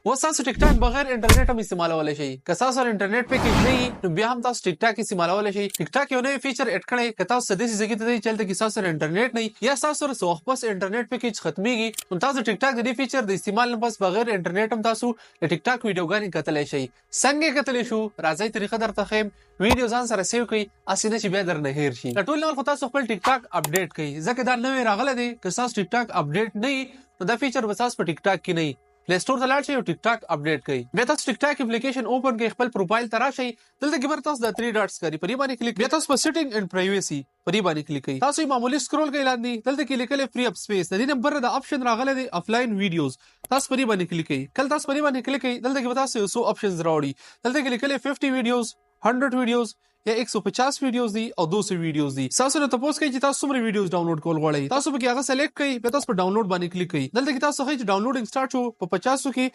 اوس تاسو ټیک ټاک بغیر انټرنیټ هم استعمالولی شئ. که تاسو انټرنیټ پیکیج نه وي نو بیا هم تاسو ټیک ټاک استعمالولی شئ. ټیک ټاک یو نوی فیچر اډ کړی که تاسو داسې ځای ته ځئ چې هلته کې تاسو سره انټرنیټ نه وي یا تاسو سره څه وخت پس انټرنیټ پیکیج ختمیږي نو تاسو ټیک ټاک د دې فیچر د استعمال نه پس بغیر انټرنیټ هم تاسو د ټیک ټاک ویډیوګانې کتلی شئ. څنګه یې کتلی شو راځئ طریقه درته ښیم. ویډیو ځان سره سیو کړئ هسې نه چې بیا درنه هیر شي. د ټول لول خو تاسو خپل ټیک ټاک اپډیټ کړئ ځکه دا نوی راغلی دی. که تاسو ټیک ټاک اپډیټ نه وي نو دا فیچر به تاسو په ټیک ټاک کې نه وي. پلی سټور ته لاړ شئ او ټیک ټاک اپډیټ کړئ. بیا تاسو ټیک ټاک اپلیکیشن اوپن کړئ خپل پروفایل ته راشئ. دلته کې به تاسو د 3 ډاټس ښکاري په دې باندې کلیک. بیا تاسو په سیټینګ اینډ پرایویسي په دې باندې کلیک کړئ. تاسو معمولی سکرول کړئ لاندې دلته کې لیکلی فری اپ سپیس د دې نه بره د اپشن راغلی دی افلاین ویډیوز. تاسو په دې باندې کلیک کړئ. کله تاسو په دې باندې کلیک کړئ دلته کې به تاسو یو څو اپشنز راوړي. دلته کې لیکلی 50 ویډیوز 100 ویډیوز یا 150 ویډیوز دي او 200 ویډیوز دي. تاسو نه تاسو کوي چې تاسو څومره ویډیوز ډاونلوډ کول غواړئ. تاسو به هغه سلیکټ کړئ بیا تاسو په ډاونلوډ باندې کلیک کړئ. دلته کې تاسو هی چې ډاونلوډینګ سٹارټ شو په 50 کې